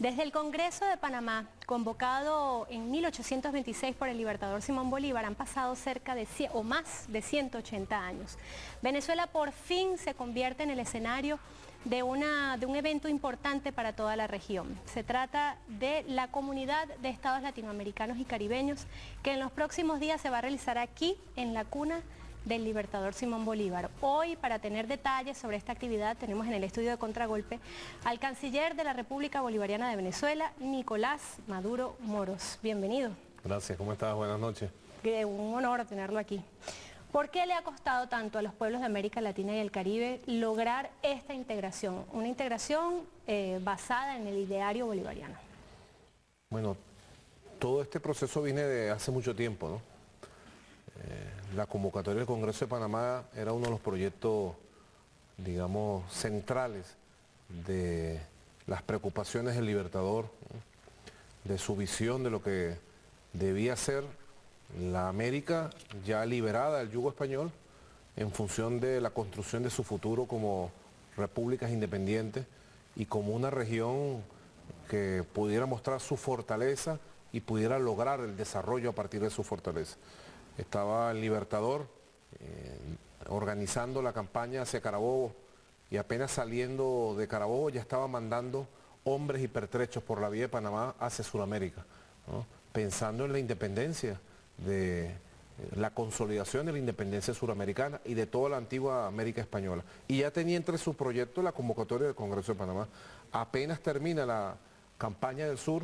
Desde el Congreso de Panamá, convocado en 1826 por el libertador Simón Bolívar, han pasado cerca de más de 180 años. Venezuela por fin se convierte en el escenario de un evento importante para toda la región. Se trata de la Comunidad de Estados Latinoamericanos y Caribeños, que en los próximos días se va a realizar aquí, en la cuna del libertador Simón Bolívar. Hoy, para tener detalles sobre esta actividad, tenemos en el estudio de Contragolpe al canciller de la República Bolivariana de Venezuela, Nicolás Maduro Moros. Bienvenido. Gracias, ¿cómo estás? Buenas noches. Un honor tenerlo aquí. ¿Por qué le ha costado tanto a los pueblos de América Latina y el Caribe lograr esta integración? Una integración basada en el ideario bolivariano. Bueno, todo este proceso viene de hace mucho tiempo, ¿no? La convocatoria del Congreso de Panamá era uno de los proyectos, digamos, centrales de las preocupaciones del libertador, ¿no? De su visión de lo que debía ser la América ya liberada del yugo español en función de la construcción de su futuro como repúblicas independientes y como una región que pudiera mostrar su fortaleza y pudiera lograr el desarrollo a partir de su fortaleza. Estaba el libertador organizando la campaña hacia Carabobo y apenas saliendo de Carabobo ya estaba mandando hombres y pertrechos por la vía de Panamá hacia Sudamérica, ¿no? Pensando en la independencia, de la consolidación de la independencia suramericana y de toda la antigua América española. Y ya tenía entre sus proyectos la convocatoria del Congreso de Panamá. Apenas termina la campaña del sur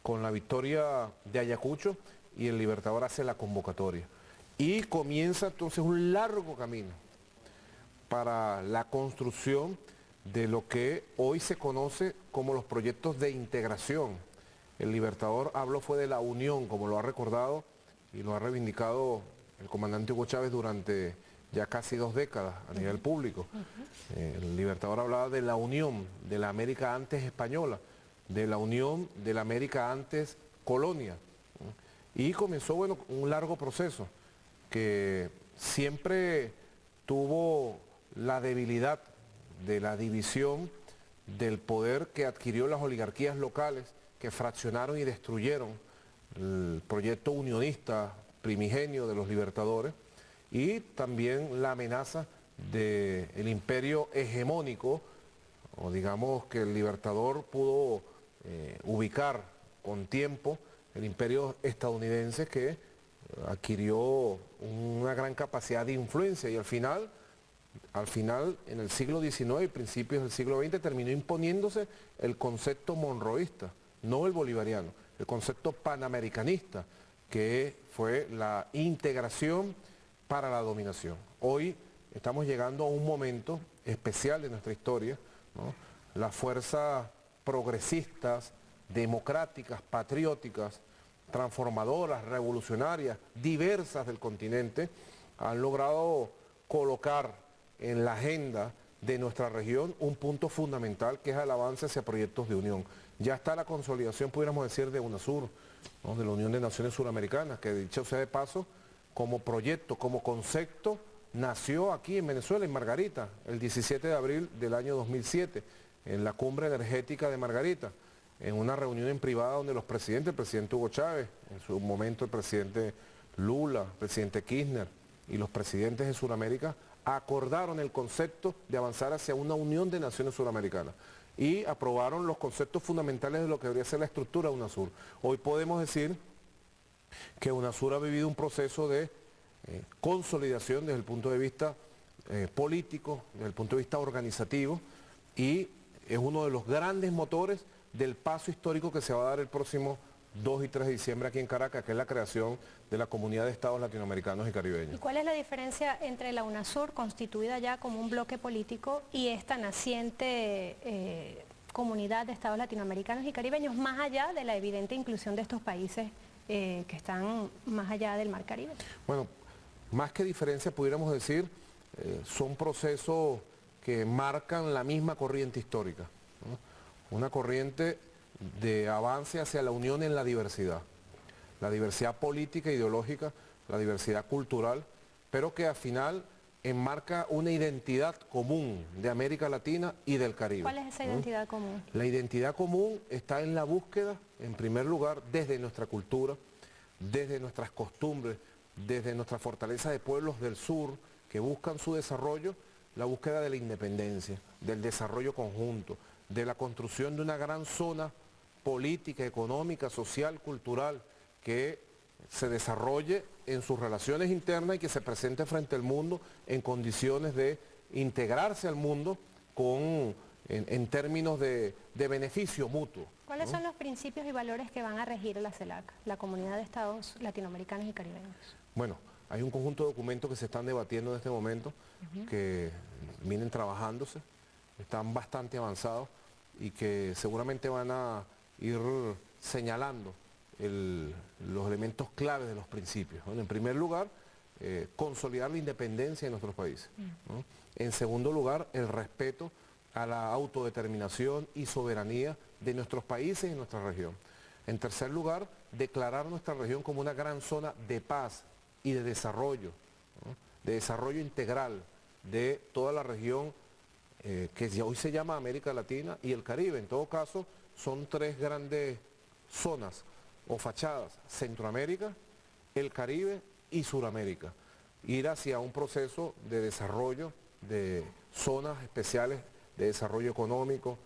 con la victoria de Ayacucho y el libertador hace la convocatoria. Y comienza entonces un largo camino para la construcción de lo que hoy se conoce como los proyectos de integración. El libertador habló fue de la unión, como lo ha recordado y lo ha reivindicado el comandante Hugo Chávez durante ya casi 2 décadas a nivel público. El libertador hablaba de la unión de la América antes española, de la unión de la América antes colonia. Y comenzó, bueno, un largo proceso que siempre tuvo la debilidad de la división del poder que adquirió las oligarquías locales que fraccionaron y destruyeron el proyecto unionista primigenio de los libertadores y también la amenaza del imperio hegemónico, o digamos que el libertador pudo ubicar con tiempo el imperio estadounidense que adquirió una gran capacidad de influencia y al final en el siglo XIX y principios del siglo XX terminó imponiéndose el concepto monroísta, no el bolivariano, el concepto panamericanista, que fue la integración para la dominación. Hoy estamos llegando a un momento especial de nuestra historia, ¿no? Las fuerzas progresistas, democráticas, patrióticas, transformadoras, revolucionarias, diversas del continente, han logrado colocar en la agenda de nuestra región un punto fundamental que es el avance hacia proyectos de unión. Ya está la consolidación, pudiéramos decir, de UNASUR, ¿no? De la Unión de Naciones Suramericanas, que dicho sea de paso, como proyecto, como concepto, nació aquí en Venezuela, en Margarita, el 17 de abril del año 2007, en la cumbre energética de Margarita, en una reunión en privada donde los presidentes, el presidente Hugo Chávez, en su momento el presidente Lula, el presidente Kirchner y los presidentes de Sudamérica acordaron el concepto de avanzar hacia una unión de naciones suramericanas y aprobaron los conceptos fundamentales de lo que debería ser la estructura de UNASUR. Hoy podemos decir que UNASUR ha vivido un proceso de consolidación desde el punto de vista político, desde el punto de vista organizativo y es uno de los grandes motores del paso histórico que se va a dar el próximo 2 y 3 de diciembre aquí en Caracas, que es la creación de la Comunidad de Estados Latinoamericanos y Caribeños. ¿Y cuál es la diferencia entre la UNASUR, constituida ya como un bloque político, y esta naciente Comunidad de Estados Latinoamericanos y Caribeños, más allá de la evidente inclusión de estos países que están más allá del Mar Caribe? Bueno, más que diferencia pudiéramos decir, son procesos que marcan la misma corriente histórica, ¿no? Una corriente de avance hacia la unión en la diversidad política, ideológica, la diversidad cultural, pero que al final enmarca una identidad común de América Latina y del Caribe. ¿Cuál es esa identidad común? La identidad común está en la búsqueda, en primer lugar, desde nuestra cultura, desde nuestras costumbres, desde nuestra fortaleza de pueblos del sur que buscan su desarrollo, la búsqueda de la independencia, del desarrollo conjunto, de la construcción de una gran zona política, económica, social, cultural, que se desarrolle en sus relaciones internas y que se presente frente al mundo en condiciones de integrarse al mundo en términos de beneficio mutuo. ¿Cuáles son los principios y valores que van a regir la CELAC, la Comunidad de Estados Latinoamericanos y Caribeños? Bueno, hay un conjunto de documentos que se están debatiendo en este momento, que vienen trabajándose, están bastante avanzados y que seguramente van a ir señalando los elementos claves de los principios, ¿no? En primer lugar, consolidar la independencia de nuestros países, ¿no? En segundo lugar, el respeto a la autodeterminación y soberanía de nuestros países y nuestra región. En tercer lugar, declarar nuestra región como una gran zona de paz y de desarrollo, ¿no? De desarrollo integral de toda la región que hoy se llama América Latina y el Caribe. En todo caso, son tres grandes zonas o fachadas: Centroamérica, el Caribe y Suramérica. Ir hacia un proceso de desarrollo de zonas especiales de desarrollo económico,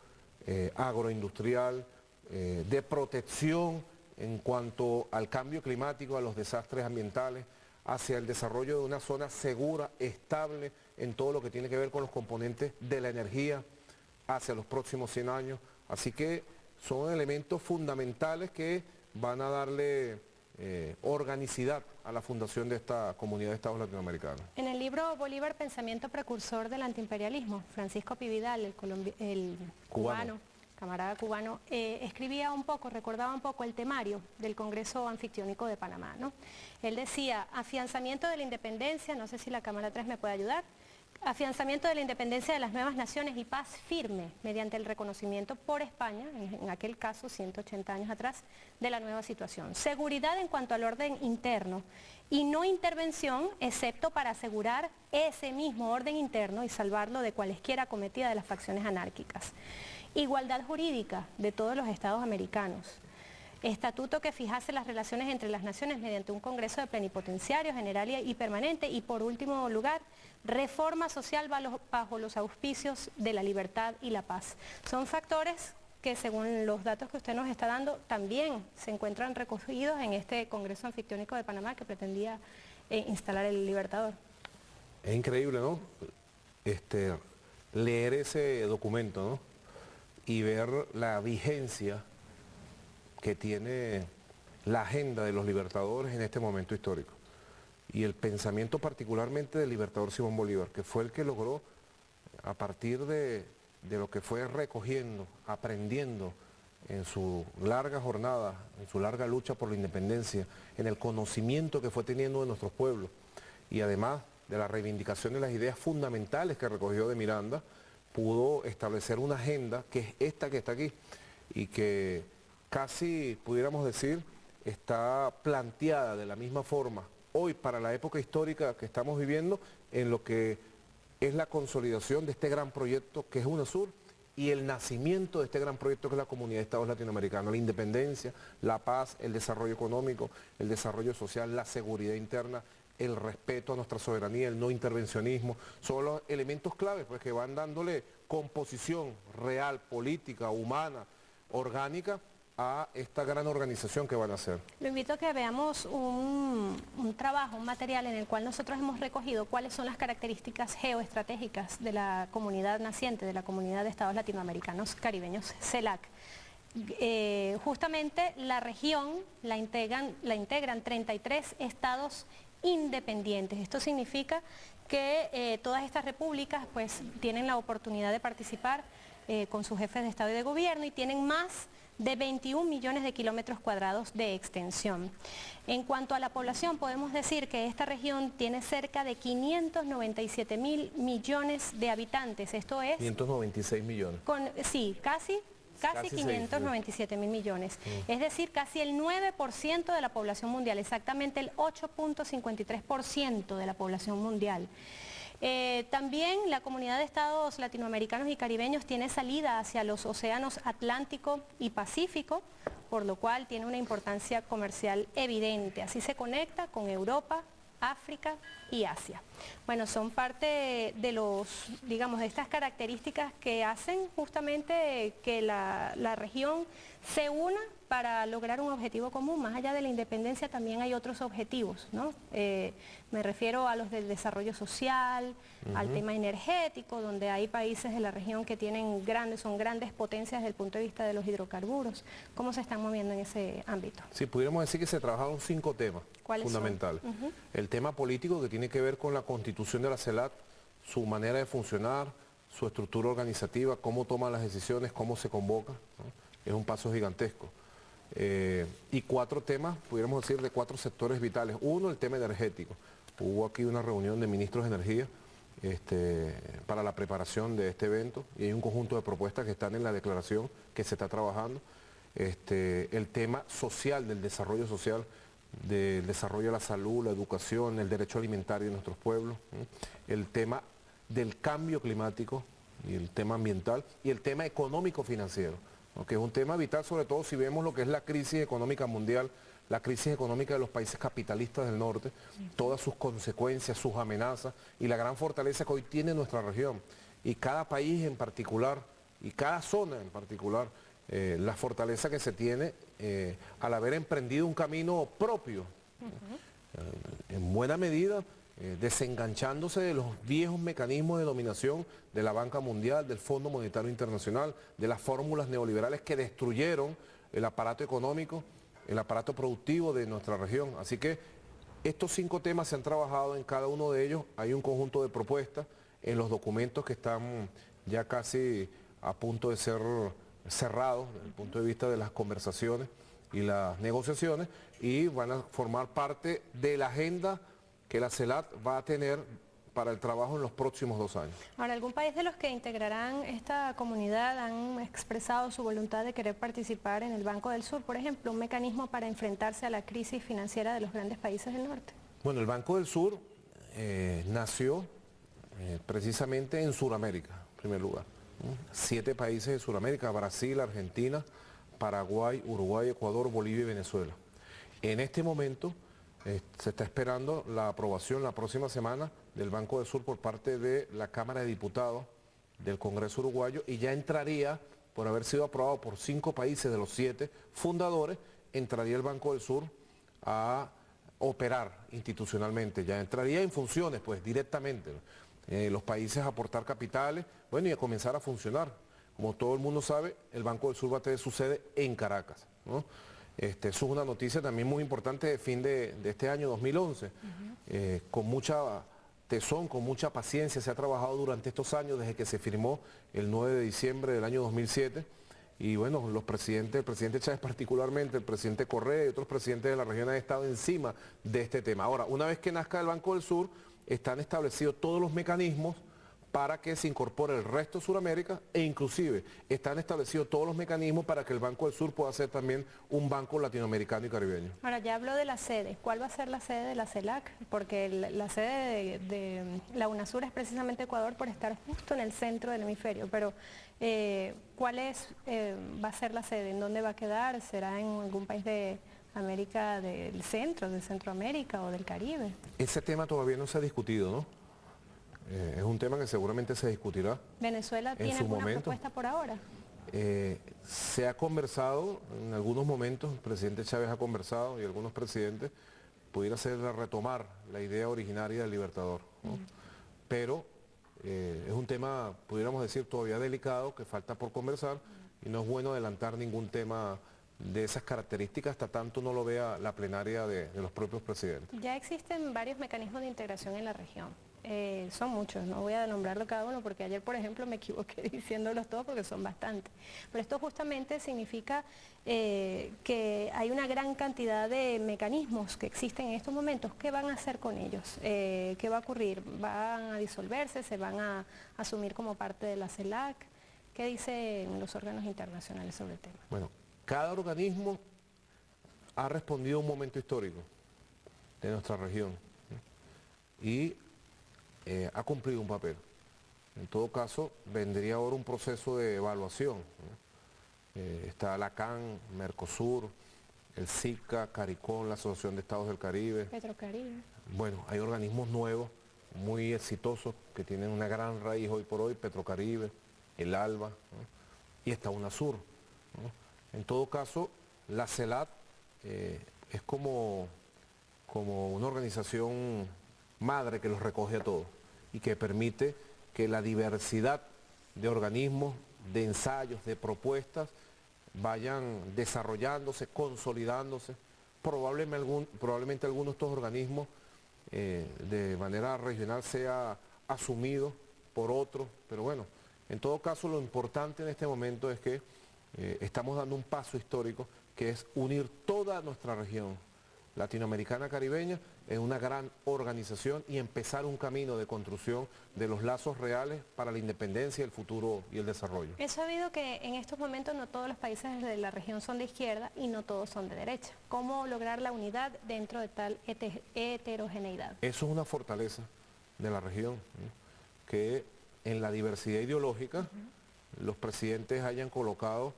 agroindustrial, de protección en cuanto al cambio climático, a los desastres ambientales, hacia el desarrollo de una zona segura, estable en todo lo que tiene que ver con los componentes de la energía hacia los próximos 100 años. Así que son elementos fundamentales que van a darle organicidad a la fundación de esta Comunidad de Estados Latinoamericanos. En el libro Bolívar, Pensamiento Precursor del Antiimperialismo, Francisco P. Vidal, el cubano, camarada cubano, escribía un poco, recordaba un poco el temario del Congreso Anfictiónico de Panamá, ¿no? Él decía: afianzamiento de la independencia, no sé si la Cámara 3 me puede ayudar, afianzamiento de la independencia de las nuevas naciones y paz firme mediante el reconocimiento por España, en aquel caso 180 años atrás, de la nueva situación. Seguridad en cuanto al orden interno y no intervención, excepto para asegurar ese mismo orden interno y salvarlo de cualesquiera acometida de las facciones anárquicas. Igualdad jurídica de todos los estados americanos. Estatuto que fijase las relaciones entre las naciones mediante un congreso de plenipotenciarios, general y permanente. Y por último lugar, reforma social bajo los auspicios de la libertad y la paz. Son factores que, según los datos que usted nos está dando, también se encuentran recogidos en este Congreso Anfictiónico de Panamá que pretendía instalar el Libertador. Es increíble, ¿no? Leer ese documento, ¿no? Y ver la vigencia que tiene la agenda de los libertadores en este momento histórico. Y el pensamiento particularmente del libertador Simón Bolívar, que fue el que logró, a partir de lo que fue recogiendo, aprendiendo en su larga jornada, en su larga lucha por la independencia, en el conocimiento que fue teniendo de nuestros pueblos, y además de la reivindicación de las ideas fundamentales que recogió de Miranda, pudo establecer una agenda que es esta que está aquí, y que casi, pudiéramos decir, está planteada de la misma forma hoy para la época histórica que estamos viviendo, en lo que es la consolidación de este gran proyecto que es UNASUR y el nacimiento de este gran proyecto que es la Comunidad de Estados Latinoamericanos, la independencia, la paz, el desarrollo económico, el desarrollo social, la seguridad interna, el respeto a nuestra soberanía, el no intervencionismo, son los elementos claves pues, que van dándole composición real, política, humana, orgánica a esta gran organización que van a hacer. Lo invito a que veamos un trabajo, un material en el cual nosotros hemos recogido cuáles son las características geoestratégicas de la comunidad naciente, de la Comunidad de Estados Latinoamericanos Caribeños, CELAC. Justamente la región la integran 33 estados independientes. Esto significa que todas estas repúblicas pues tienen la oportunidad de participar con sus jefes de Estado y de Gobierno y tienen más de 21 millones de kilómetros cuadrados de extensión. En cuanto a la población, podemos decir que esta región tiene cerca de 597 mil millones de habitantes. Esto es... 596 millones. Sí, casi 597 mil millones. Es decir, casi el 9% de la población mundial, exactamente el 8.53% de la población mundial. También la Comunidad de Estados Latinoamericanos y Caribeños tiene salida hacia los océanos Atlántico y Pacífico, por lo cual tiene una importancia comercial evidente. Así se conecta con Europa, África y Asia. Bueno, son parte de de estas características que hacen justamente que la región se una para lograr un objetivo común. Más allá de la independencia también hay otros objetivos, ¿no? Me refiero a los del desarrollo social, al tema energético, donde hay países de la región que son grandes potencias desde el punto de vista de los hidrocarburos. ¿Cómo se están moviendo en ese ámbito? Sí, pudiéramos decir que se trabajaron 5 temas fundamentales. El tema político, que tiene que ver con la constitución de la CELAC, su manera de funcionar, su estructura organizativa, cómo toma las decisiones, cómo se convoca, ¿no? Es un paso gigantesco. Y 4 temas, pudiéramos decir, de 4 sectores vitales. Uno, el tema energético. Hubo aquí una reunión de ministros de energía para la preparación de este evento y hay un conjunto de propuestas que están en la declaración que se está trabajando. El tema social, del desarrollo social, del desarrollo de la salud, la educación, el derecho alimentario de nuestros pueblos, el tema del cambio climático y el tema ambiental y el tema económico-financiero, ¿no? Que es un tema vital, sobre todo si vemos lo que es la crisis económica mundial, la crisis económica de los países capitalistas del norte, todas sus consecuencias, sus amenazas y la gran fortaleza que hoy tiene nuestra región. Y cada país en particular, y cada zona en particular, la fortaleza que se tiene al haber emprendido un camino propio, en buena medida, desenganchándose de los viejos mecanismos de dominación de la banca mundial, del Fondo Monetario Internacional, de las fórmulas neoliberales que destruyeron el aparato económico, el aparato productivo de nuestra región. Así que estos 5 temas se han trabajado en cada uno de ellos. Hay un conjunto de propuestas en los documentos que están ya casi a punto de ser cerrados desde el punto de vista de las conversaciones y las negociaciones, y van a formar parte de la agenda que la CELAC va a tener para el trabajo en los próximos 2 años. Ahora, ¿algún país de los que integrarán esta comunidad han expresado su voluntad de querer participar en el Banco del Sur, por ejemplo, un mecanismo para enfrentarse a la crisis financiera de los grandes países del norte? Bueno, el Banco del Sur nació precisamente en Sudamérica, en primer lugar. 7 países de Sudamérica: Brasil, Argentina, Paraguay, Uruguay, Ecuador, Bolivia y Venezuela. En este momento se está esperando la aprobación la próxima semana del Banco del Sur por parte de la Cámara de Diputados del Congreso uruguayo, y ya entraría, por haber sido aprobado por 5 países de los 7 fundadores, entraría el Banco del Sur a operar institucionalmente, ya entraría en funciones pues directamente, ¿no? Los países a aportar capitales, bueno, y a comenzar a funcionar. Como todo el mundo sabe, el Banco del Sur va a tener su sede en Caracas, ¿no? Eso es una noticia también muy importante de fin de este año 2011. Con mucha tesón, con mucha paciencia se ha trabajado durante estos años desde que se firmó el 9 de diciembre del año 2007. Y bueno, los presidentes, el presidente Chávez particularmente, el presidente Correa y otros presidentes de la región han estado encima de este tema. Ahora, una vez que nazca el Banco del Sur, están establecidos todos los mecanismos para que se incorpore el resto de Sudamérica, e inclusive están establecidos todos los mecanismos para que el Banco del Sur pueda ser también un banco latinoamericano y caribeño. Ahora, ya habló de la sede. ¿Cuál va a ser la sede de la CELAC? Porque la sede de la UNASUR es precisamente Ecuador, por estar justo en el centro del hemisferio, pero ¿cuál va a ser la sede? ¿En dónde va a quedar? ¿Será en algún país de América del Centro, de Centroamérica o del Caribe? Ese tema todavía no se ha discutido, ¿no? Es un tema que seguramente se discutirá. ¿Venezuela tiene alguna propuesta por ahora? Se ha conversado en algunos momentos, el presidente Chávez ha conversado y algunos presidentes, pudiera ser retomar la idea originaria del Libertador, ¿no? Pero es un tema, pudiéramos decir, todavía delicado, que falta por conversar, y no es bueno adelantar ningún tema de esas características hasta tanto no lo vea la plenaria de los propios presidentes. Ya existen varios mecanismos de integración en la región. Son muchos, no voy a nombrarlo cada uno porque ayer, por ejemplo, me equivoqué diciéndolos todos porque son bastantes. Pero esto justamente significa que hay una gran cantidad de mecanismos que existen en estos momentos. ¿Qué van a hacer con ellos? ¿Qué va a ocurrir? ¿Van a disolverse? ¿Se van a asumir como parte de la CELAC? ¿Qué dicen los órganos internacionales sobre el tema? Bueno, cada organismo ha respondido a un momento histórico de nuestra región, ¿no? Y ha cumplido un papel. En todo caso, vendría ahora un proceso de evaluación, ¿no? Está la CAN, Mercosur, el SICA, CARICOM, la Asociación de Estados del Caribe. Petrocaribe. Bueno, hay organismos nuevos, muy exitosos, que tienen una gran raíz hoy por hoy, Petrocaribe, el ALBA, ¿no? Y está UNASUR, ¿no? En todo caso, la CELAC es como una organización madre que los recoge a todos y que permite que la diversidad de organismos, de ensayos, de propuestas, vayan desarrollándose, consolidándose. Probablemente algunos de estos organismos de manera regional sea asumido por otros, pero bueno, en todo caso lo importante en este momento es que estamos dando un paso histórico que es unir toda nuestra región latinoamericana caribeña en una gran organización y empezar un camino de construcción de los lazos reales para la independencia, el futuro y el desarrollo. He sabido que en estos momentos no todos los países de la región son de izquierda y no todos son de derecha. ¿Cómo lograr la unidad dentro de tal heterogeneidad? Eso es una fortaleza de la región, ¿no? Que en la diversidad ideológica los presidentes hayan colocado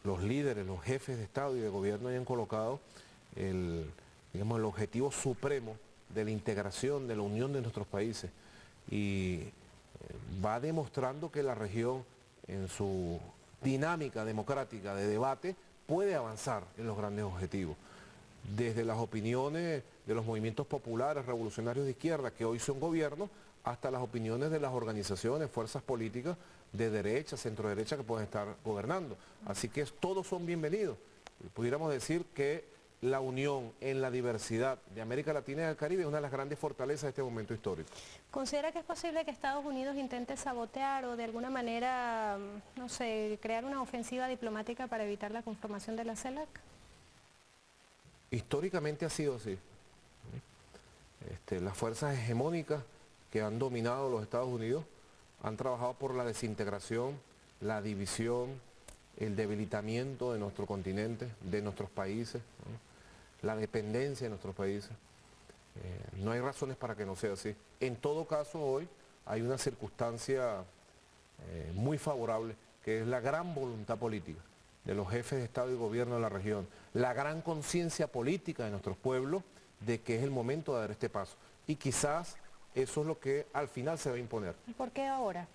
los líderes, los jefes de Estado y de gobierno hayan colocado el objetivo supremo de la integración, de la unión de nuestros países. Y va demostrando que la región, en su dinámica democrática de debate, puede avanzar en los grandes objetivos. Desde las opiniones de los movimientos populares, revolucionarios de izquierda, que hoy son gobierno, hasta las opiniones de las organizaciones, fuerzas políticas de derecha, centro derecha que pueden estar gobernando. Así que todos son bienvenidos. Pudiéramos decir que la unión en la diversidad de América Latina y del Caribe es una de las grandes fortalezas de este momento histórico. ¿Considera que es posible que Estados Unidos intente sabotear o de alguna manera, no sé, crear una ofensiva diplomática para evitar la conformación de la CELAC? Históricamente ha sido así. Las fuerzas hegemónicas que han dominado los Estados Unidos han trabajado por la desintegración, la división, el debilitamiento de nuestro continente, de nuestros países, ¿no? La dependencia de nuestros países. No hay razones para que no sea así. En todo caso, hoy hay una circunstancia muy favorable, que es la gran voluntad política de los jefes de Estado y Gobierno de la región, la gran conciencia política de nuestros pueblos de que es el momento de dar este paso. Y quizás eso es lo que al final se va a imponer. ¿Y por qué ahora?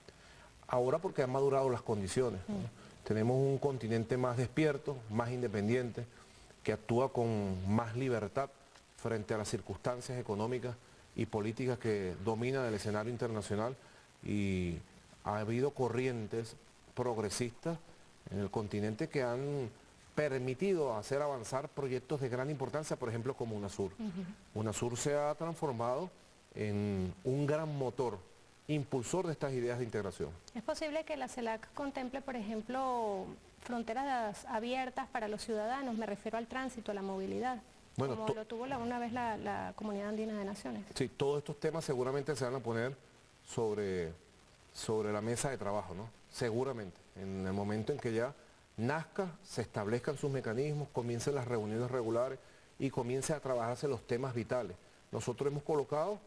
Ahora porque han madurado las condiciones, ¿no? Tenemos un continente más despierto, más independiente, que actúa con más libertad frente a las circunstancias económicas y políticas que dominan el escenario internacional, y ha habido corrientes progresistas en el continente que han permitido hacer avanzar proyectos de gran importancia, por ejemplo como UNASUR. UNASUR se ha transformado en un gran motor impulsor de estas ideas de integración. ¿Es posible que la CELAC contemple, por ejemplo, fronteras abiertas para los ciudadanos? Me refiero al tránsito, a la movilidad, bueno, como lo tuvo una vez la Comunidad Andina de Naciones. Sí, todos estos temas seguramente se van a poner sobre la mesa de trabajo, ¿no? Seguramente, en el momento en que ya nazca, se establezcan sus mecanismos, comiencen las reuniones regulares y comiencen a trabajarse los temas vitales. Nosotros hemos colocado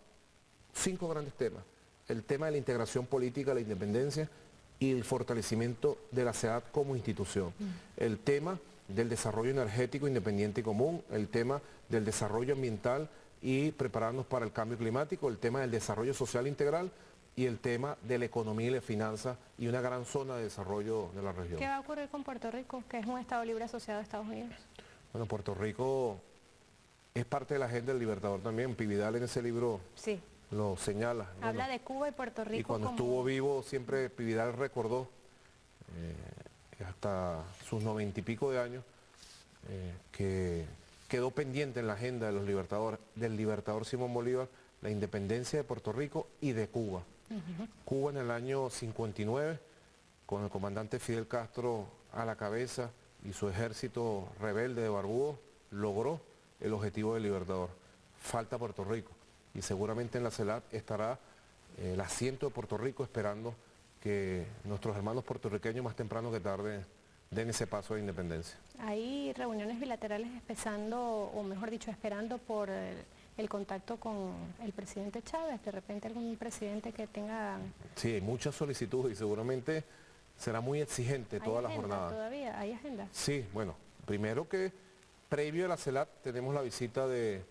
5 grandes temas: el tema de la integración política, la independencia y el fortalecimiento de la CELAC como institución, el tema del desarrollo energético independiente y común, el tema del desarrollo ambiental y prepararnos para el cambio climático, el tema del desarrollo social integral y el tema de la economía y la finanza y una gran zona de desarrollo de la región. ¿Qué va a ocurrir con Puerto Rico, que es un Estado libre asociado a Estados Unidos? Bueno, Puerto Rico es parte de la agenda del Libertador también. Pividal en ese libro sí lo señala. Habla de Cuba y Puerto Rico. Y cuando estuvo vivo siempre Pividal recordó, hasta sus 90 y pico de años, que quedó pendiente en la agenda de los libertadores, del libertador Simón Bolívar, la independencia de Puerto Rico y de Cuba. Cuba en el año 59, con el comandante Fidel Castro a la cabeza y su ejército rebelde de barbudos, logró el objetivo del libertador. Falta Puerto Rico, y seguramente en la CELAC estará el asiento de Puerto Rico esperando que nuestros hermanos puertorriqueños más temprano que tarde den ese paso de independencia. Hay reuniones bilaterales empezando, o mejor dicho, esperando por el contacto con el presidente Chávez, de repente algún presidente que tenga... Sí, hay muchas solicitudes y seguramente será muy exigente toda la jornada. ¿Todavía hay agenda? Sí, bueno, primero que previo a la CELAC tenemos la visita del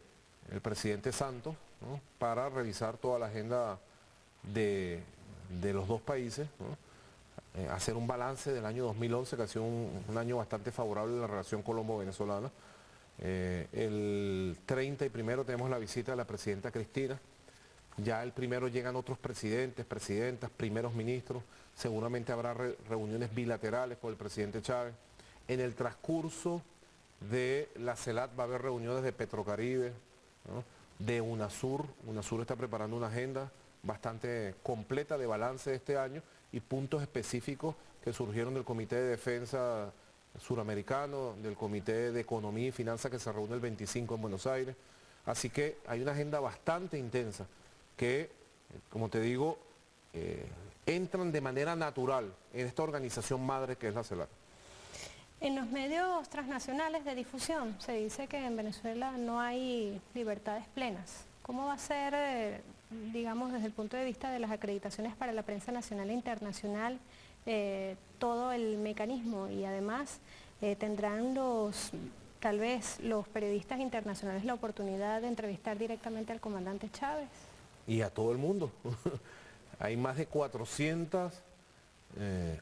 presidente Santos, ¿no?, para revisar toda la agenda de los dos países, ¿no?, hacer un balance del año 2011, que ha sido un año bastante favorable en la relación colombo-venezolana. El 30 y primero tenemos la visita de la presidenta Cristina. Ya el primero llegan otros presidentes, presidentas, primeros ministros. Seguramente habrá reuniones bilaterales con el presidente Chávez. En el transcurso de la CELAC va a haber reuniones de Petrocaribe, ¿no?, de UNASUR. UNASUR está preparando una agenda bastante completa de balance de este año y puntos específicos que surgieron del Comité de Defensa Suramericano, del Comité de Economía y Finanzas que se reúne el 25 en Buenos Aires. Así que hay una agenda bastante intensa que, como te digo, entran de manera natural en esta organización madre que es la CELAC. En los medios transnacionales de difusión se dice que en Venezuela no hay libertades plenas. ¿Cómo va a ser, digamos, desde el punto de vista de las acreditaciones para la prensa nacional e internacional, todo el mecanismo? Y además, ¿tendrán tal vez los periodistas internacionales la oportunidad de entrevistar directamente al comandante Chávez? Y a todo el mundo. Hay más de 400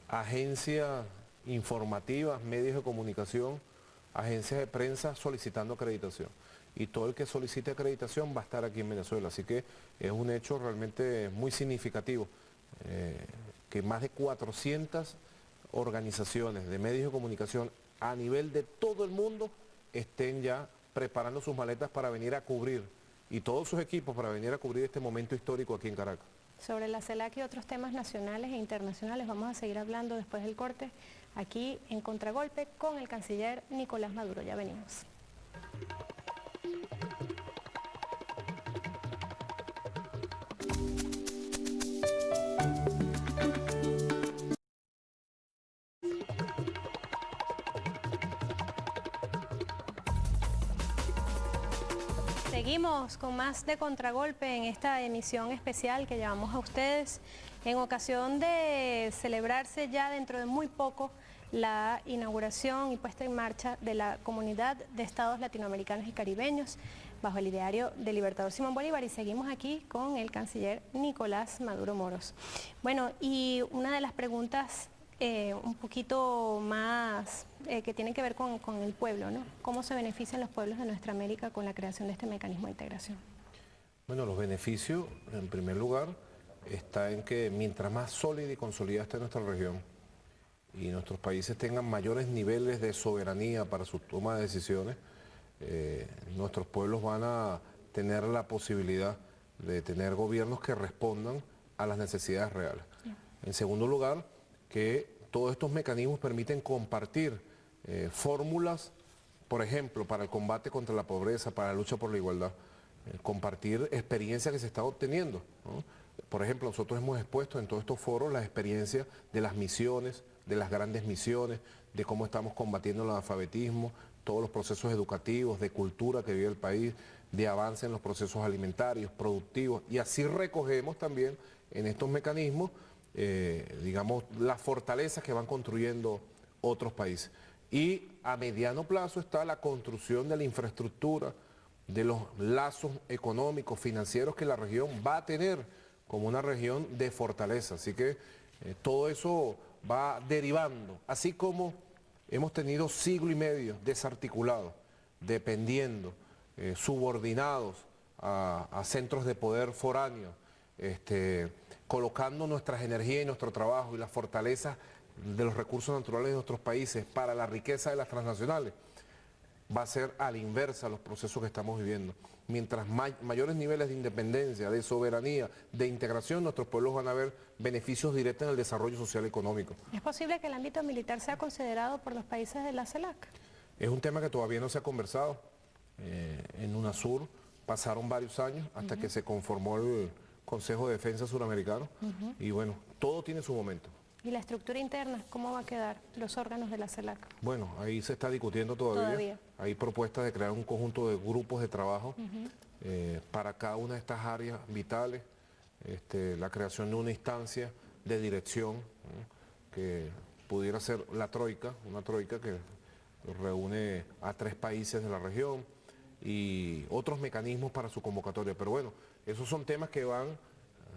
agencias informativas, medios de comunicación, agencias de prensa solicitando acreditación. Y todo el que solicite acreditación va a estar aquí en Venezuela. Así que es un hecho realmente muy significativo que más de 400 organizaciones de medios de comunicación a nivel de todo el mundo estén ya preparando sus maletas para venir a cubrir, y todos sus equipos para venir a cubrir este momento histórico aquí en Caracas. Sobre la CELAC y otros temas nacionales e internacionales vamos a seguir hablando después del corte, aquí en Contragolpe con el canciller Nicolás Maduro. Ya venimos. Seguimos con más de Contragolpe en esta emisión especial que llevamos a ustedes en ocasión de celebrarse ya dentro de muy poco la inauguración y puesta en marcha de la Comunidad de Estados Latinoamericanos y Caribeños bajo el ideario del Libertador Simón Bolívar, y seguimos aquí con el canciller Nicolás Maduro Moros. Bueno, y una de las preguntas un poquito más que tienen que ver con el pueblo, ¿no? ¿Cómo se benefician los pueblos de nuestra América con la creación de este mecanismo de integración? Bueno, los beneficios, en primer lugar, está en que mientras más sólida y consolidada esté nuestra región y nuestros países tengan mayores niveles de soberanía para su toma de decisiones, nuestros pueblos van a tener la posibilidad de tener gobiernos que respondan a las necesidades reales. Sí. En segundo lugar, que todos estos mecanismos permiten compartir fórmulas, por ejemplo, para el combate contra la pobreza, para la lucha por la igualdad, compartir experiencias que se están obteniendo, ¿no? Por ejemplo, nosotros hemos expuesto en todos estos foros las experiencias de las misiones, de las grandes misiones, de cómo estamos combatiendo el analfabetismo, todos los procesos educativos, de cultura que vive el país, de avance en los procesos alimentarios, productivos, y así recogemos también en estos mecanismos digamos, las fortalezas que van construyendo otros países. Y a mediano plazo está la construcción de la infraestructura, de los lazos económicos, financieros que la región va a tener como una región de fortaleza. Así que todo eso va derivando, así como hemos tenido siglo y medio desarticulados, dependiendo, subordinados a centros de poder foráneos, colocando nuestras energías y nuestro trabajo y las fortalezas de los recursos naturales de nuestros países para la riqueza de las transnacionales, va a ser a la inversa los procesos que estamos viviendo. Mientras mayores niveles de independencia, de soberanía, de integración, nuestros pueblos van a ver beneficios directos en el desarrollo social y económico. ¿Es posible que el ámbito militar sea considerado por los países de la CELAC? Es un tema que todavía no se ha conversado. En UNASUR pasaron varios años hasta que se conformó el Consejo de Defensa Suramericano, y bueno, todo tiene su momento. ¿Y la estructura interna, cómo va a quedar los órganos de la CELAC? Bueno, ahí se está discutiendo todavía. Hay propuestas de crear un conjunto de grupos de trabajo para cada una de estas áreas vitales, la creación de una instancia de dirección, ¿no?, que pudiera ser la troika, una troika que reúne a 3 países de la región y otros mecanismos para su convocatoria. Pero bueno, esos son temas que van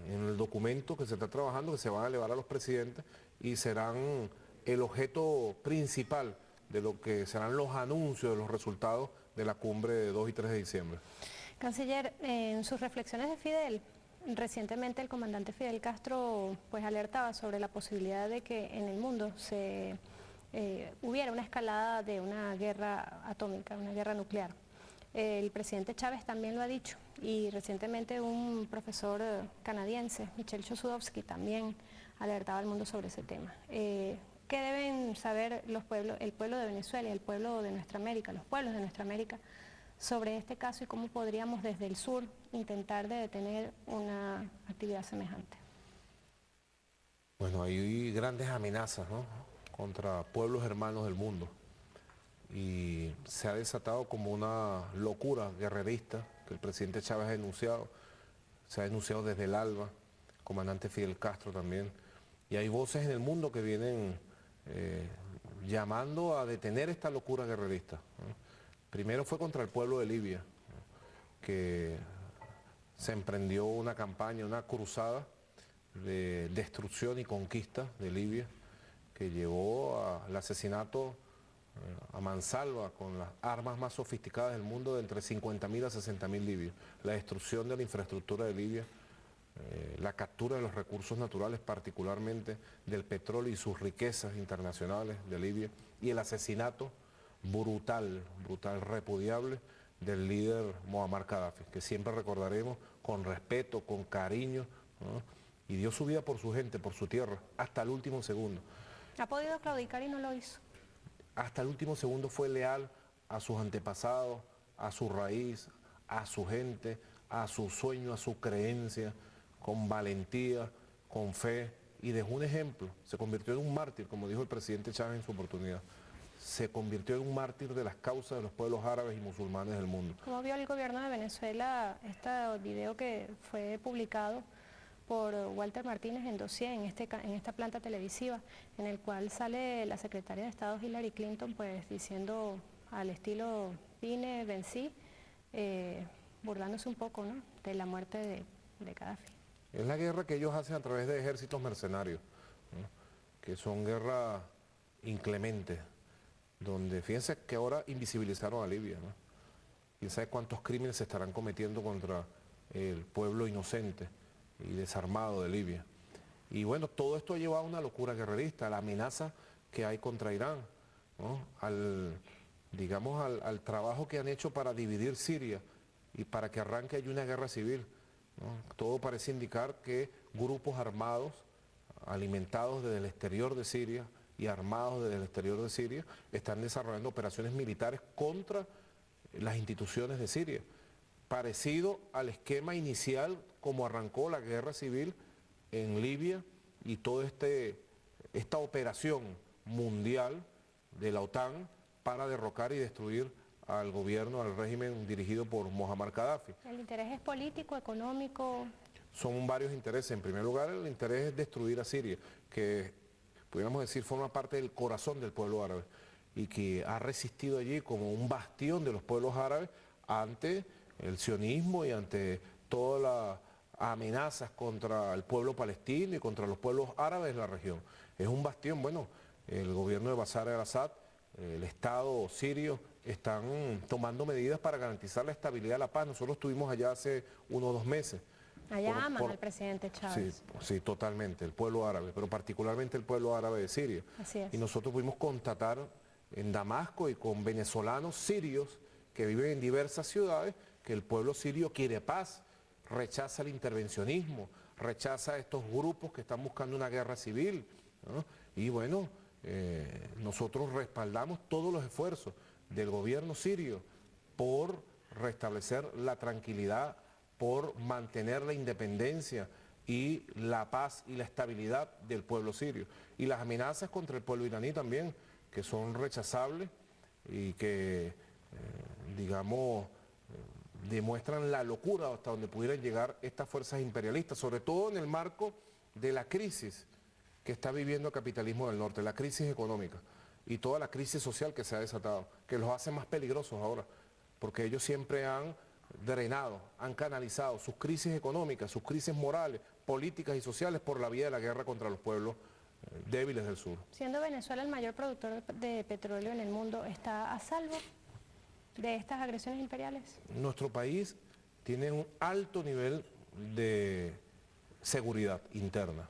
en el documento que se está trabajando, que se van a elevar a los presidentes y serán el objeto principal de lo que serán los anuncios de los resultados de la cumbre de 2 y 3 de diciembre. Canciller, en sus reflexiones de Fidel, recientemente el comandante Fidel Castro pues alertaba sobre la posibilidad de que en el mundo hubiera una escalada de una guerra atómica, una guerra nuclear. El presidente Chávez también lo ha dicho y recientemente un profesor canadiense, Michel Chossudovsky, también alertaba al mundo sobre ese tema. ¿Qué deben saber el pueblo de Venezuela y el pueblo de nuestra América, los pueblos de nuestra América, sobre este caso y cómo podríamos desde el sur intentar de detener una actividad semejante? Bueno, hay grandes amenazas, ¿no?, contra pueblos hermanos del mundo y se ha desatado como una locura guerrerista que el presidente Chávez ha denunciado, se ha denunciado desde el ALBA, el comandante Fidel Castro también, y hay voces en el mundo que vienen llamando a detener esta locura guerrerista, ¿no? Primero fue contra el pueblo de Libia, ¿no?, que se emprendió una campaña, una cruzada de destrucción y conquista de Libia, que llevó al asesinato a mansalva con las armas más sofisticadas del mundo de entre 50.000 a 60.000 libios, la destrucción de la infraestructura de Libia, la captura de los recursos naturales, particularmente del petróleo y sus riquezas internacionales de Libia, y el asesinato brutal, repudiable del líder Muammar Gaddafi, que siempre recordaremos con respeto, con cariño, ¿no?, y dio su vida por su gente, por su tierra, hasta el último segundo. ¿Ha podido claudicar y no lo hizo? Hasta el último segundo fue leal a sus antepasados, a su raíz, a su gente, a su sueño, a su creencia, con valentía, con fe, y dejó un ejemplo. Se convirtió en un mártir, como dijo el presidente Chávez en su oportunidad. Se convirtió en un mártir de las causas de los pueblos árabes y musulmanes del mundo. ¿Cómo vio el gobierno de Venezuela este video que fue publicado por Walter Martínez en Dossier, en esta planta televisiva, en el cual sale la secretaria de Estado Hillary Clinton pues diciendo al estilo vine, vencí, burlándose un poco, ¿no?, de la muerte de Gaddafi? Es la guerra que ellos hacen a través de ejércitos mercenarios, ¿no?, que son guerras inclementes, donde fíjense que ahora invisibilizaron a Libia, ¿no? Quién sabe cuántos crímenes se estarán cometiendo contra el pueblo inocente y desarmado de Libia. Y bueno, todo esto ha llevado a una locura guerrerista, a la amenaza que hay contra Irán, ¿no?, al trabajo que han hecho para dividir Siria y para que arranque allí una guerra civil, ¿no? Todo parece indicar que grupos armados, alimentados desde el exterior de Siria y armados desde el exterior de Siria, están desarrollando operaciones militares contra las instituciones de Siria, parecido al esquema inicial como arrancó la guerra civil en Libia y toda esta operación mundial de la OTAN para derrocar y destruir al gobierno, al régimen dirigido por Muammar Gaddafi. ¿El interés es político, económico? Son varios intereses. En primer lugar, el interés es destruir a Siria, que pudiéramos decir forma parte del corazón del pueblo árabe y que ha resistido allí como un bastión de los pueblos árabes ante el sionismo y ante todas las amenazas contra el pueblo palestino y contra los pueblos árabes de la región. Es un bastión. Bueno, el gobierno de Bashar al-Assad, el Estado sirio, están tomando medidas para garantizar la estabilidad y la paz. Nosotros estuvimos allá hace 1 o 2 meses. Allá aman al presidente Chávez. Sí, totalmente, el pueblo árabe, pero particularmente el pueblo árabe de Siria. Así es. Y nosotros pudimos constatar en Damasco y con venezolanos sirios que viven en diversas ciudades que el pueblo sirio quiere paz, rechaza el intervencionismo, rechaza a estos grupos que están buscando una guerra civil, ¿no? Y bueno, nosotros respaldamos todos los esfuerzos del gobierno sirio por restablecer la tranquilidad, por mantener la independencia y la paz y la estabilidad del pueblo sirio. Y las amenazas contra el pueblo iraní también, que son rechazables y que, demuestran la locura hasta donde pudieran llegar estas fuerzas imperialistas, sobre todo en el marco de la crisis que está viviendo el capitalismo del norte, la crisis económica y toda la crisis social que se ha desatado, que los hace más peligrosos ahora, porque ellos siempre han drenado, han canalizado sus crisis económicas, sus crisis morales, políticas y sociales por la vía de la guerra contra los pueblos débiles del sur. Siendo Venezuela el mayor productor de petróleo en el mundo, ¿está a salvo de estas agresiones imperiales? Nuestro país tiene un alto nivel de seguridad interna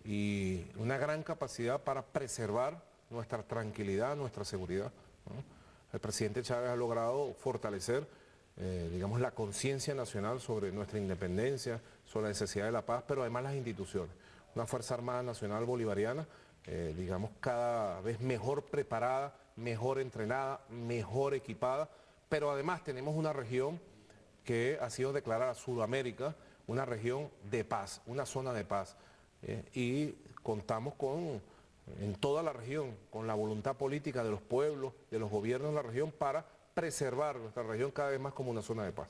y una gran capacidad para preservar nuestra tranquilidad, nuestra seguridad, ¿no? El presidente Chávez ha logrado fortalecer, digamos, la conciencia nacional sobre nuestra independencia, sobre la necesidad de la paz, pero además las instituciones. Una Fuerza Armada Nacional Bolivariana, digamos, cada vez mejor preparada, mejor entrenada, mejor equipada, pero además tenemos una región que ha sido declarada Sudamérica, una región de paz, una zona de paz, y contamos en toda la región, con la voluntad política de los pueblos, de los gobiernos de la región para preservar nuestra región cada vez más como una zona de paz.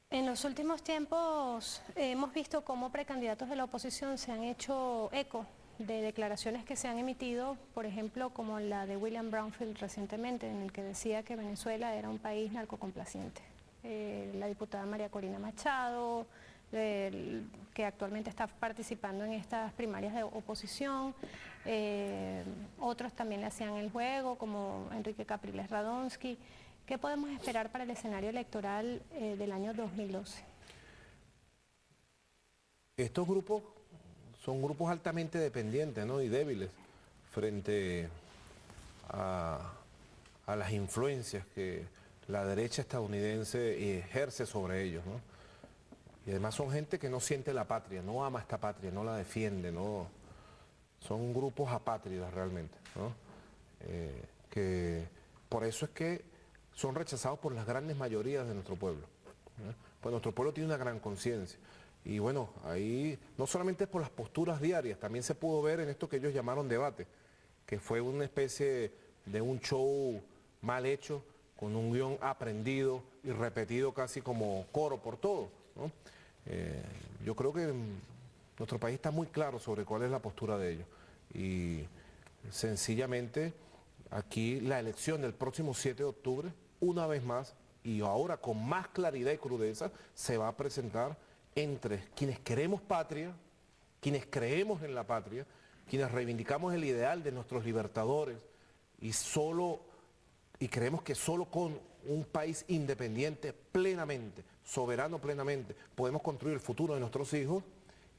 En los últimos tiempos hemos visto cómo precandidatos de la oposición se han hecho eco de declaraciones que se han emitido, por ejemplo, como la de William Brownfield recientemente, en el que decía que Venezuela era un país narcocomplaciente. La diputada María Corina Machado, que actualmente está participando en estas primarias de oposición, otros también le hacían el juego, como Enrique Capriles Radonsky. ¿Qué podemos esperar para el escenario electoral del año 2012? Estos grupos son grupos altamente dependientes, ¿no?, y débiles frente a las influencias que la derecha estadounidense ejerce sobre ellos, ¿no? Y además son gente que no siente la patria, no ama esta patria, no la defiende, no. Son grupos apátridas realmente, ¿no? Que por eso es que son rechazados por las grandes mayorías de nuestro pueblo, ¿no? Pues nuestro pueblo tiene una gran conciencia. Y bueno, ahí no solamente es por las posturas diarias, también se pudo ver en esto que ellos llamaron debate, que fue una especie de un show mal hecho, con un guión aprendido y repetido casi como coro por todo, ¿no? Yo creo que nuestro país está muy claro sobre cuál es la postura de ellos. Y sencillamente aquí la elección del próximo 7 de octubre, una vez más, y ahora con más claridad y crudeza, se va a presentar entre quienes queremos patria, quienes creemos en la patria, quienes reivindicamos el ideal de nuestros libertadores y creemos que solo con un país independiente plenamente, soberano plenamente, podemos construir el futuro de nuestros hijos,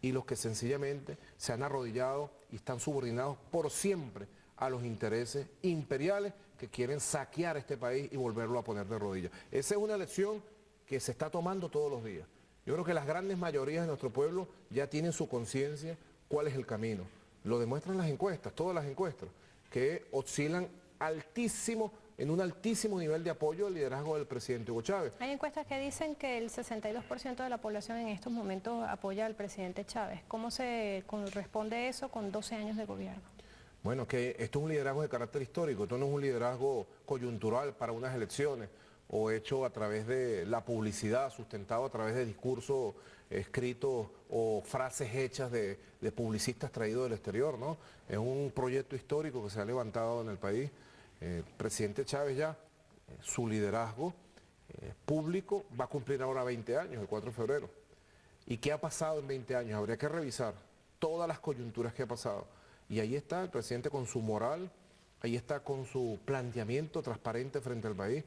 y los que sencillamente se han arrodillado y están subordinados por siempre a los intereses imperiales que quieren saquear este país y volverlo a poner de rodillas. Esa es una elección que se está tomando todos los días. Yo creo que las grandes mayorías de nuestro pueblo ya tienen su conciencia cuál es el camino. Lo demuestran las encuestas, todas las encuestas, que oscilan en un altísimo nivel de apoyo al liderazgo del presidente Hugo Chávez. Hay encuestas que dicen que el 62% de la población en estos momentos apoya al presidente Chávez. ¿Cómo se corresponde eso con 12 años de gobierno? Bueno, que esto es un liderazgo de carácter histórico, esto no es un liderazgo coyuntural para unas elecciones o hecho a través de la publicidad, sustentado a través de discursos escritos o frases hechas de publicistas traídos del exterior, ¿no? Es un proyecto histórico que se ha levantado en el país. Presidente Chávez ya, su liderazgo público va a cumplir ahora 20 años, el 4 de febrero. ¿Y qué ha pasado en 20 años? Habría que revisar todas las coyunturas que ha pasado. Y ahí está el presidente con su moral, ahí está con su planteamiento transparente frente al país,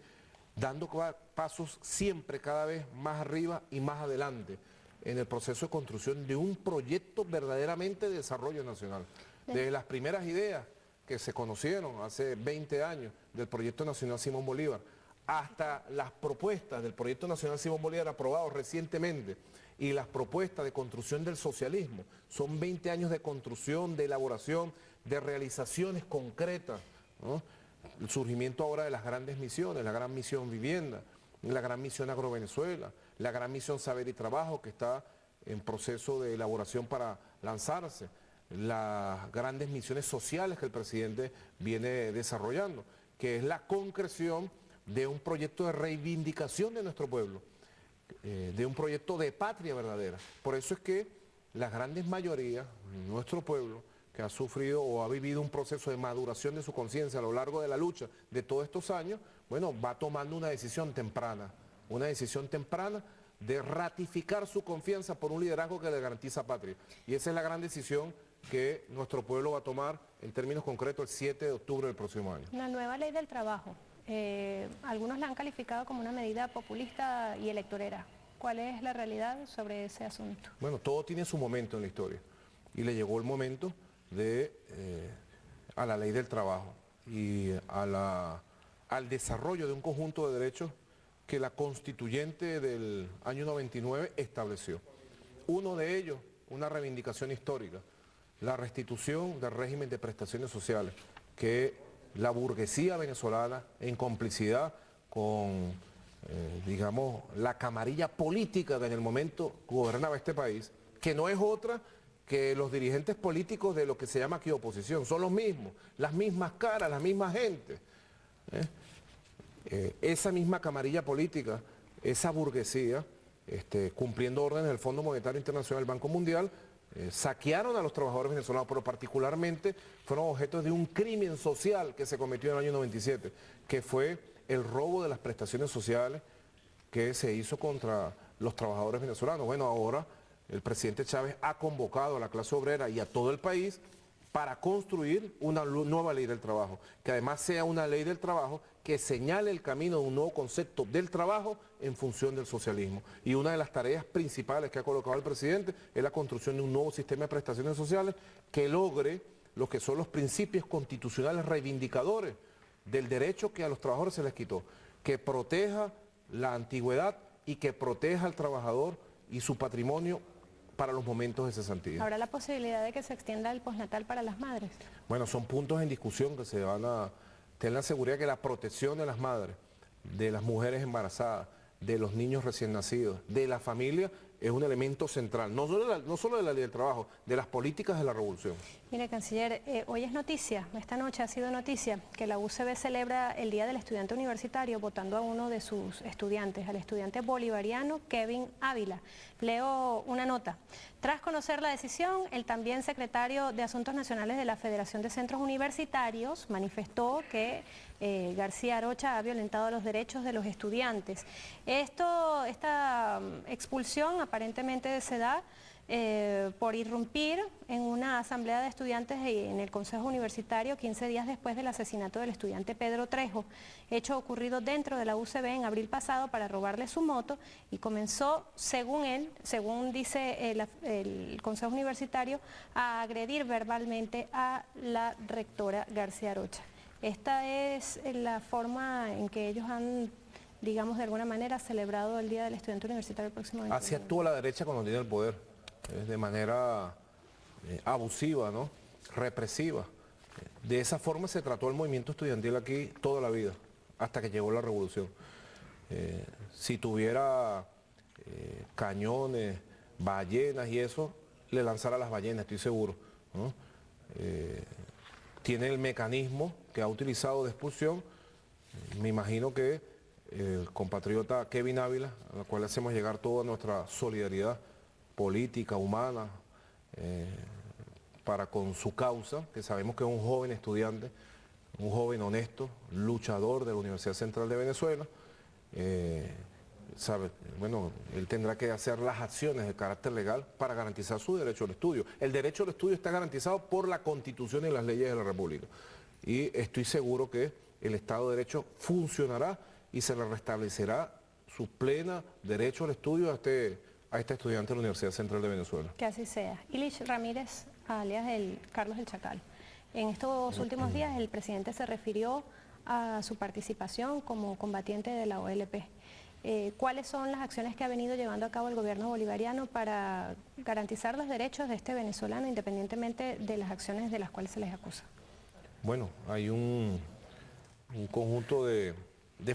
dando pasos siempre cada vez más arriba y más adelante en el proceso de construcción de un proyecto verdaderamente de desarrollo nacional. Desde las primeras ideas que se conocieron hace 20 años del Proyecto Nacional Simón Bolívar, hasta las propuestas del Proyecto Nacional Simón Bolívar aprobados recientemente y las propuestas de construcción del socialismo. Son 20 años de construcción, de elaboración, de realizaciones concretas, ¿no? El surgimiento ahora de las grandes misiones, la gran misión vivienda, la gran misión Agrovenezuela, la gran misión Saber y Trabajo, que está en proceso de elaboración para lanzarse, las grandes misiones sociales que el presidente viene desarrollando, que es la concreción de un proyecto de reivindicación de nuestro pueblo, de un proyecto de patria verdadera. Por eso es que las grandes mayorías, nuestro pueblo, que ha sufrido o ha vivido un proceso de maduración de su conciencia a lo largo de la lucha de todos estos años, bueno, va tomando una decisión temprana de ratificar su confianza por un liderazgo que le garantiza patria. Y esa es la gran decisión que nuestro pueblo va a tomar en términos concretos el 7 de octubre del próximo año. La nueva ley del trabajo, algunos la han calificado como una medida populista y electorera. ¿Cuál es la realidad sobre ese asunto? Bueno, todo tiene su momento en la historia y le llegó el momento a la ley del trabajo y al desarrollo de un conjunto de derechos que la constituyente del año 99 estableció. Uno de ellos, una reivindicación histórica, la restitución del régimen de prestaciones sociales, que la burguesía venezolana, en complicidad con, digamos, la camarilla política que en el momento gobernaba este país, que no es otra que los dirigentes políticos de lo que se llama aquí oposición, son los mismos, las mismas caras, las mismas gentes. Esa misma camarilla política, esa burguesía, cumpliendo órdenes del Fondo Monetario Internacional, el Banco Mundial, saquearon a los trabajadores venezolanos, pero particularmente fueron objeto de un crimen social que se cometió en el año 97, que fue el robo de las prestaciones sociales que se hizo contra los trabajadores venezolanos. Bueno, ahora el presidente Chávez ha convocado a la clase obrera y a todo el país para construir una nueva ley del trabajo, que además sea una ley del trabajo que señale el camino de un nuevo concepto del trabajo en función del socialismo. Y una de las tareas principales que ha colocado el presidente es la construcción de un nuevo sistema de prestaciones sociales que logre lo que son los principios constitucionales reivindicadores del derecho que a los trabajadores se les quitó, que proteja la antigüedad y que proteja al trabajador y su patrimonio para los momentos de cesantía. ¿Habrá la posibilidad de que se extienda el postnatal para las madres? Bueno, son puntos en discusión que se van a tener la seguridad que la protección de las madres, de las mujeres embarazadas, de los niños recién nacidos, de la familia, es un elemento central, no solo de la ley del trabajo, de las políticas de la revolución. Mire, canciller, hoy es noticia, esta noche ha sido noticia, que la UCB celebra el Día del Estudiante Universitario votando a uno de sus estudiantes, al estudiante bolivariano Kevin Ávila. Leo una nota. Tras conocer la decisión, el también secretario de Asuntos Nacionales de la Federación de Centros Universitarios manifestó que García Arocha ha violentado los derechos de los estudiantes. Esta expulsión aparentemente se da por irrumpir en una asamblea de estudiantes en el Consejo Universitario 15 días después del asesinato del estudiante Pedro Trejo, hecho ocurrido dentro de la UCB en abril pasado para robarle su moto, y comenzó, según él, según dice el Consejo Universitario, a agredir verbalmente a la rectora García Arocha. Esta es la forma en que ellos han, digamos, de alguna manera celebrado el Día del Estudiante Universitario el próximo año. Así actúa la derecha cuando tiene el poder, de manera abusiva, ¿no? Represiva. De esa forma se trató el movimiento estudiantil aquí toda la vida, hasta que llegó la revolución. Si tuviera cañones, ballenas y eso, le lanzara las ballenas, estoy seguro, ¿no? Tiene el mecanismo que ha utilizado de expulsión. Me imagino que el compatriota Kevin Ávila, al cual le hacemos llegar toda nuestra solidaridad política, humana, para con su causa, que sabemos que es un joven estudiante, un joven honesto, luchador de la Universidad Central de Venezuela. Bueno, él tendrá que hacer las acciones de carácter legal para garantizar su derecho al estudio. El derecho al estudio está garantizado por la Constitución y las leyes de la República. Y estoy seguro que el Estado de Derecho funcionará y se le restablecerá su pleno derecho al estudio a este estudiante de la Universidad Central de Venezuela. Que así sea. Ilich Ramírez, alias Carlos el Chacal. En estos últimos días el presidente se refirió a su participación como combatiente de la OLP. ¿Cuáles son las acciones que ha venido llevando a cabo el gobierno bolivariano para garantizar los derechos de este venezolano independientemente de las acciones de las cuales se les acusa? Bueno, hay un conjunto de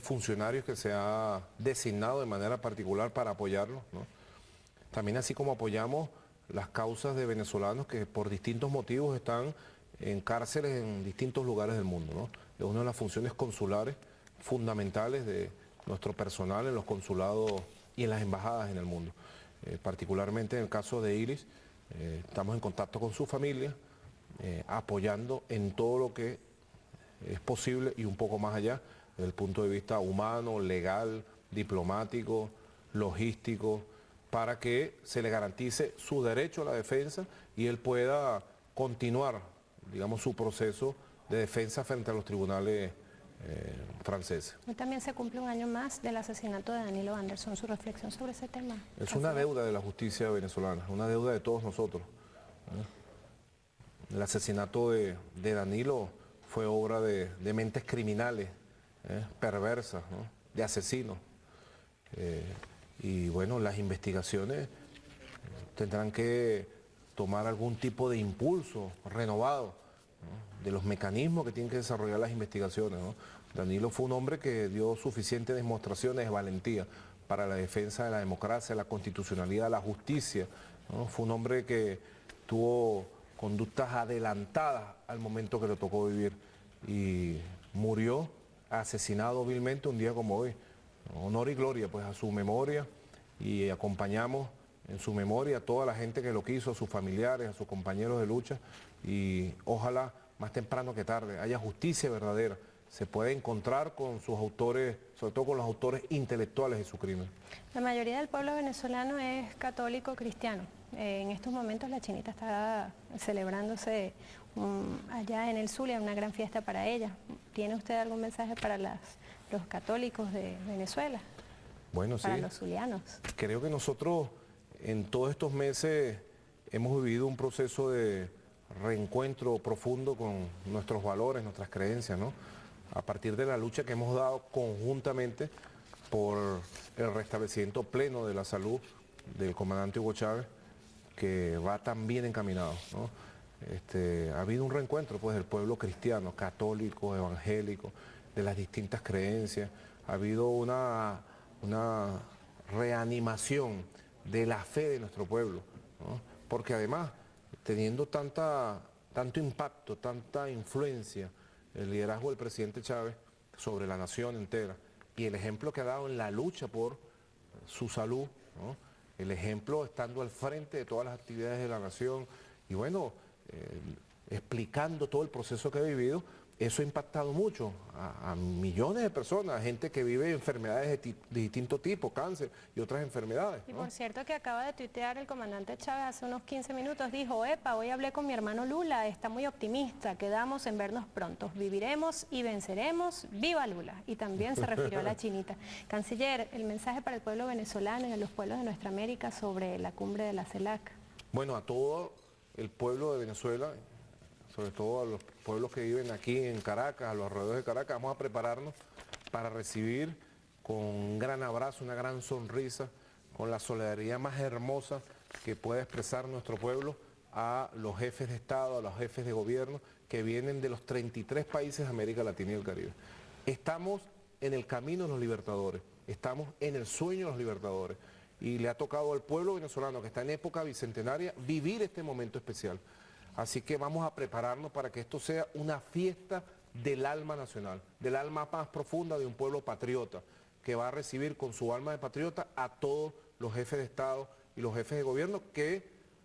funcionarios que se ha designado de manera particular para apoyarlo, ¿no? También así como apoyamos las causas de venezolanos que por distintos motivos están en cárceles en distintos lugares del mundo, ¿no? Es una de las funciones consulares fundamentales de nuestro personal en los consulados y en las embajadas en el mundo. Particularmente en el caso de Iris, estamos en contacto con su familia, apoyando en todo lo que es posible y un poco más allá, desde el punto de vista humano, legal, diplomático, logístico, para que se le garantice su derecho a la defensa y él pueda continuar, digamos, su proceso de defensa frente a los tribunales franceses. Hoy también se cumple un año más del asesinato de Danilo Anderson. ¿Su reflexión sobre ese tema? Es una deuda de la justicia venezolana, una deuda de todos nosotros. El asesinato de Danilo fue obra de mentes criminales, perversas, ¿no?, de asesinos. Y bueno, las investigaciones tendrán que tomar algún tipo de impulso renovado, ¿no?, de los mecanismos que tienen que desarrollar las investigaciones, ¿no? Danilo fue un hombre que dio suficientes demostraciones de valentía para la defensa de la democracia, la constitucionalidad, la justicia, ¿no? Fue un hombre que tuvo conductas adelantadas al momento que le tocó vivir y murió asesinado vilmente un día como hoy. Honor y gloria pues a su memoria, y acompañamos en su memoria a toda la gente que lo quiso, a sus familiares, a sus compañeros de lucha, y ojalá más temprano que tarde haya justicia verdadera, se puede encontrar con sus autores, sobre todo con los autores intelectuales de su crimen. La mayoría del pueblo venezolano es católico cristiano. En estos momentos la Chinita está celebrándose allá en el Zulia, una gran fiesta para ella. ¿Tiene usted algún mensaje para los católicos de Venezuela? Bueno, para sí. Los zulianos. Creo que nosotros en todos estos meses hemos vivido un proceso de reencuentro profundo con nuestros valores, nuestras creencias, ¿no? A partir de la lucha que hemos dado conjuntamente por el restablecimiento pleno de la salud del comandante Hugo Chávez, que va tan bien encaminado, ¿no? Ha habido un reencuentro pues del pueblo cristiano, católico, evangélico, de las distintas creencias. Ha habido una reanimación de la fe de nuestro pueblo, ¿no? Porque además, teniendo tanto impacto, tanta influencia, el liderazgo del presidente Chávez sobre la nación entera y el ejemplo que ha dado en la lucha por su salud, ¿no?, el ejemplo estando al frente de todas las actividades de la nación y bueno, explicando todo el proceso que ha vivido, eso ha impactado mucho a millones de personas, gente que vive enfermedades de distinto tipo, cáncer y otras enfermedades, ¿no? Y por cierto que acaba de tuitear el comandante Chávez hace unos 15 minutos, dijo, epa, hoy hablé con mi hermano Lula, está muy optimista, quedamos en vernos pronto, viviremos y venceremos, viva Lula. Y también se refirió a la Chinita. Canciller, el mensaje para el pueblo venezolano y a los pueblos de nuestra América sobre la cumbre de la CELAC. Bueno, a todo el pueblo de Venezuela, sobre todo a los pueblos que viven aquí en Caracas, a los alrededores de Caracas, vamos a prepararnos para recibir con un gran abrazo, una gran sonrisa, con la solidaridad más hermosa que pueda expresar nuestro pueblo a los jefes de Estado, a los jefes de gobierno que vienen de los 33 países de América Latina y el Caribe. Estamos en el camino de los libertadores, estamos en el sueño de los libertadores y le ha tocado al pueblo venezolano que está en época bicentenaria vivir este momento especial. Así que vamos a prepararnos para que esto sea una fiesta del alma nacional, del alma más profunda de un pueblo patriota, que va a recibir con su alma de patriota a todos los jefes de Estado y los jefes de gobierno que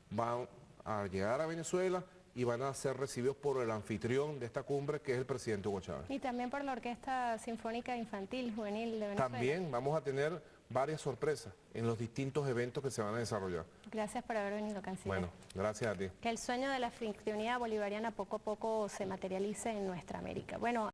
van a llegar a Venezuela y van a ser recibidos por el anfitrión de esta cumbre, que es el presidente Hugo Chávez. Y también por la Orquesta Sinfónica Infantil Juvenil de Venezuela. También vamos a tener varias sorpresas en los distintos eventos que se van a desarrollar. Gracias por haber venido, canciller. Bueno, gracias a ti. Que el sueño de la anfitrionía bolivariana poco a poco se materialice en nuestra América. Bueno.